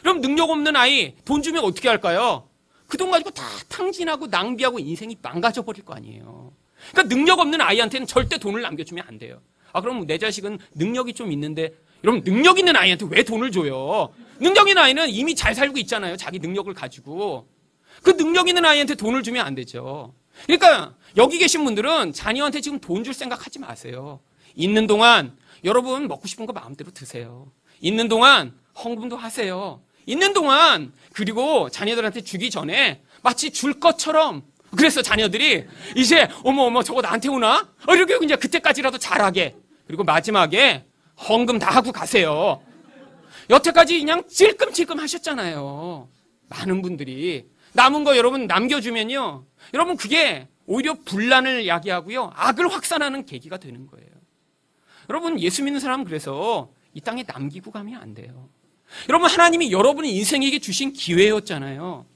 그럼 능력 없는 아이 돈 주면 어떻게 할까요? 그 돈 가지고 다 탕진하고 낭비하고 인생이 망가져 버릴 거 아니에요. 그러니까 능력 없는 아이한테는 절대 돈을 남겨주면 안 돼요. 아 그럼 내 자식은 능력이 좀 있는데 여러분 능력 있는 아이한테 왜 돈을 줘요? 능력 있는 아이는 이미 잘 살고 있잖아요. 자기 능력을 가지고. 그 능력 있는 아이한테 돈을 주면 안 되죠. 그러니까 여기 계신 분들은 자녀한테 지금 돈 줄 생각하지 마세요. 있는 동안 여러분 먹고 싶은 거 마음대로 드세요. 있는 동안 헌금도 하세요. 있는 동안 그리고 자녀들한테 주기 전에 마치 줄 것처럼 그래서 자녀들이 이제 어머 저거 나한테 오나? 이렇게 이제 그때까지라도 잘하게. 그리고 마지막에 헌금 다 하고 가세요. 여태까지 그냥 찔끔찔끔 하셨잖아요. 많은 분들이 남은 거 여러분 남겨주면요. 여러분 그게 오히려 분란을 야기하고요. 악을 확산하는 계기가 되는 거예요. 여러분 예수 믿는 사람은 그래서 이 땅에 남기고 가면 안 돼요. 여러분 하나님이 여러분의 인생에게 주신 기회였잖아요.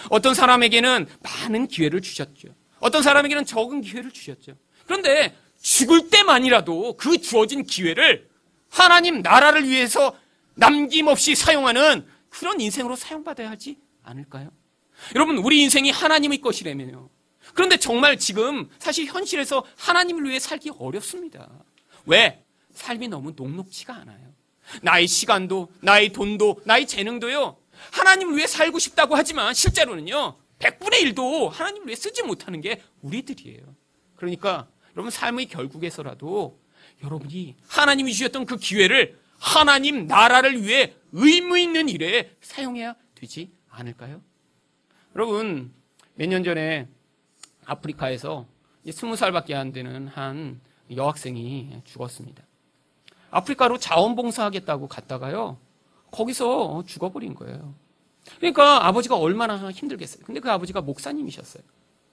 어떤 사람에게는 많은 기회를 주셨죠. 어떤 사람에게는 적은 기회를 주셨죠. 그런데 죽을 때만이라도 그 주어진 기회를 하나님 나라를 위해서 남김없이 사용하는 그런 인생으로 사용받아야 하지 않을까요? 여러분 우리 인생이 하나님의 것이라면요. 그런데 정말 지금 사실 현실에서 하나님을 위해 살기 어렵습니다. 왜? 삶이 너무 녹록지가 않아요. 나의 시간도 나의 돈도 나의 재능도요. 하나님을 위해 살고 싶다고 하지만 실제로는요. 100분의 1도 하나님을 위해 쓰지 못하는 게 우리들이에요. 그러니까 여러분 삶의 결국에서라도 여러분이 하나님이 주셨던 그 기회를 하나님 나라를 위해 의무 있는 일에 사용해야 되지 않을까요? 여러분 몇 년 전에 아프리카에서 20살밖에 안 되는 한 여학생이 죽었습니다. 아프리카로 자원봉사하겠다고 갔다가요. 거기서 죽어버린 거예요. 그러니까 아버지가 얼마나 힘들겠어요. 근데 그 아버지가 목사님이셨어요.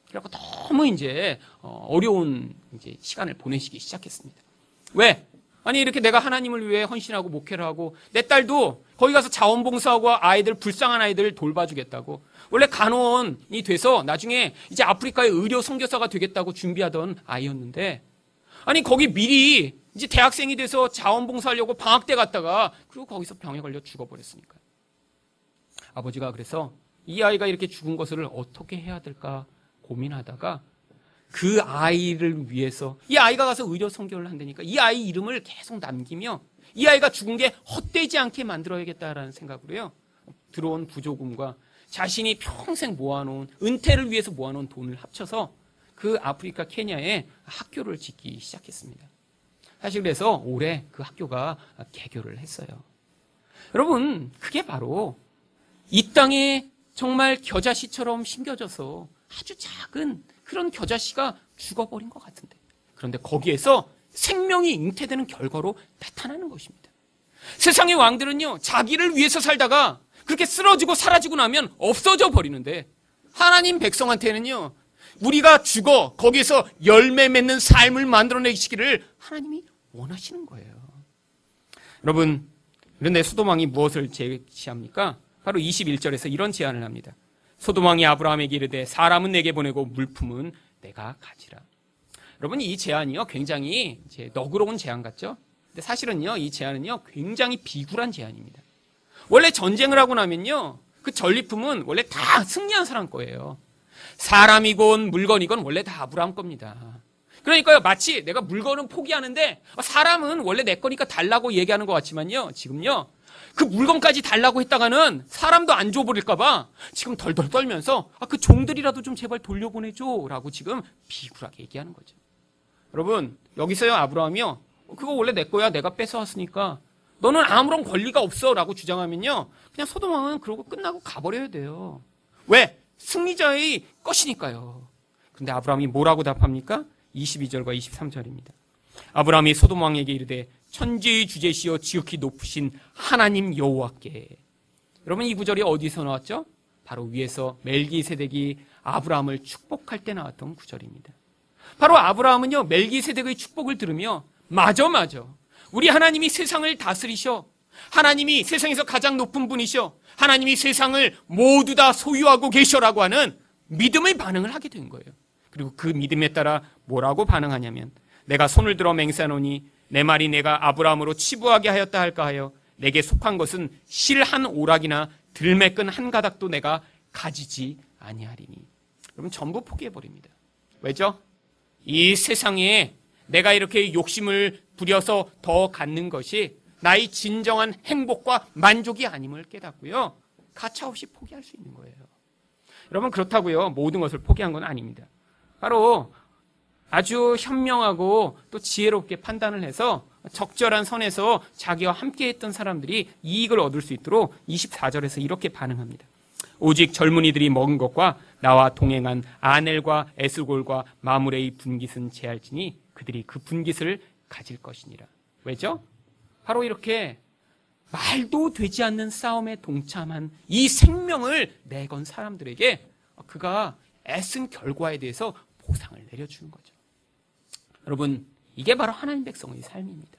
그래서 너무 이제 어려운 이제 시간을 보내시기 시작했습니다. 왜? 아니 이렇게 내가 하나님을 위해 헌신하고 목회를 하고 내 딸도 거기 가서 자원봉사하고 아이들 불쌍한 아이들 돌봐주겠다고 원래 간호원이 돼서 나중에 이제 아프리카의 의료 선교사가 되겠다고 준비하던 아이였는데 아니 거기 미리 이제 대학생이 돼서 자원봉사하려고 방학 때 갔다가 그리고 거기서 병에 걸려 죽어버렸으니까요. 아버지가 그래서 이 아이가 이렇게 죽은 것을 어떻게 해야 될까 고민하다가 그 아이를 위해서 이 아이가 가서 의료 선교를 한다니까 이 아이 이름을 계속 남기며 이 아이가 죽은 게 헛되지 않게 만들어야겠다라는 생각으로요. 들어온 부조금과 자신이 평생 모아놓은 은퇴를 위해서 모아놓은 돈을 합쳐서 그 아프리카 케냐에 학교를 짓기 시작했습니다. 사실 그래서 올해 그 학교가 개교를 했어요. 여러분 그게 바로 이 땅에 정말 겨자씨처럼 심겨져서 아주 작은 그런 겨자씨가 죽어버린 것 같은데 그런데 거기에서 생명이 잉태되는 결과로 나타나는 것입니다. 세상의 왕들은요 자기를 위해서 살다가 그렇게 쓰러지고 사라지고 나면 없어져 버리는데 하나님 백성한테는요 우리가 죽어 거기에서 열매 맺는 삶을 만들어내시기를 하나님이 원하시는 거예요. 여러분 그런데 소돔왕이 무엇을 제시합니까? 바로 21절에서 이런 제안을 합니다. 소돔왕이 아브라함에게 이르되 사람은 내게 보내고 물품은 내가 가지라. 여러분 이 제안이요 굉장히 이제 너그러운 제안 같죠? 근데 사실은요 이 제안은요 굉장히 비굴한 제안입니다. 원래 전쟁을 하고 나면요 그 전리품은 원래 다 승리한 사람 거예요. 사람이건 물건이건 원래 다 아브라함 겁니다. 그러니까요 마치 내가 물건은 포기하는데 사람은 원래 내 거니까 달라고 얘기하는 것 같지만요 지금요 그 물건까지 달라고 했다가는 사람도 안 줘버릴까봐 지금 덜덜 떨면서 그 종들이라도 좀 제발 돌려보내줘 라고 지금 비굴하게 얘기하는 거죠. 여러분 여기서요 아브라함이요 그거 원래 내 거야 내가 뺏어왔으니까 너는 아무런 권리가 없어 라고 주장하면요 그냥 소돔왕은 그러고 끝나고 가버려야 돼요. 왜? 승리자의 것이니까요. 근데 아브라함이 뭐라고 답합니까? 22절과 23절입니다. 아브라함이 소돔 왕에게 이르되 천지의 주제시여 지극히 높으신 하나님 여호와께. 여러분, 이 구절이 어디서 나왔죠? 바로 위에서 멜기세덱이 아브라함을 축복할 때 나왔던 구절입니다. 바로 아브라함은요, 멜기세덱의 축복을 들으며 맞아. 우리 하나님이 세상을 다스리셔. 하나님이 세상에서 가장 높은 분이셔. 하나님이 세상을 모두 다 소유하고 계셔라고 하는 믿음의 반응을 하게 된 거예요. 그리고 그 믿음에 따라 뭐라고 반응하냐면, 내가 손을 들어 맹세하노니 내 말이 내가 아브라함으로 치부하게 하였다 할까 하여 내게 속한 것은 실 한 오락이나 들매끈 한 가닥도 내가 가지지 아니하리니. 여러분, 전부 포기해버립니다. 왜죠? 이 세상에 내가 이렇게 욕심을 부려서 더 갖는 것이 나의 진정한 행복과 만족이 아님을 깨닫고요, 가차없이 포기할 수 있는 거예요. 여러분, 그렇다고요 모든 것을 포기한 건 아닙니다. 바로 아주 현명하고 또 지혜롭게 판단을 해서 적절한 선에서 자기와 함께했던 사람들이 이익을 얻을 수 있도록 24절에서 이렇게 반응합니다. 오직 젊은이들이 먹은 것과 나와 동행한 아넬과 에스골과 마므레의 분깃은 제할지니 그들이 그 분깃을 가질 것이니라. 왜죠? 바로 이렇게 말도 되지 않는 싸움에 동참한 이 생명을 내건 사람들에게 그가 애쓴 결과에 대해서 보상을 내려주는 거죠. 여러분, 이게 바로 하나님 백성의 삶입니다.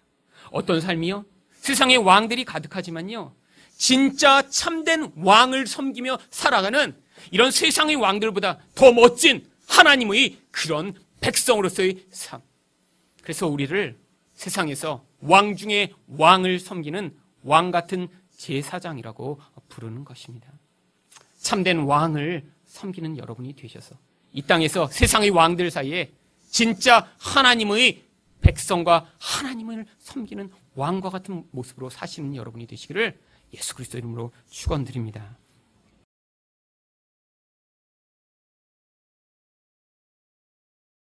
어떤 삶이요? 세상에 왕들이 가득하지만요, 진짜 참된 왕을 섬기며 살아가는 이런 세상의 왕들보다 더 멋진 하나님의 그런 백성으로서의 삶. 그래서 우리를 세상에서 왕 중에 왕을 섬기는 왕 같은 제사장이라고 부르는 것입니다. 참된 왕을 섬기는 여러분이 되셔서 이 땅에서 세상의 왕들 사이에 진짜 하나님의 백성과 하나님을 섬기는 왕과 같은 모습으로 사시는 여러분이 되시기를 예수 그리스도 이름으로 축원드립니다.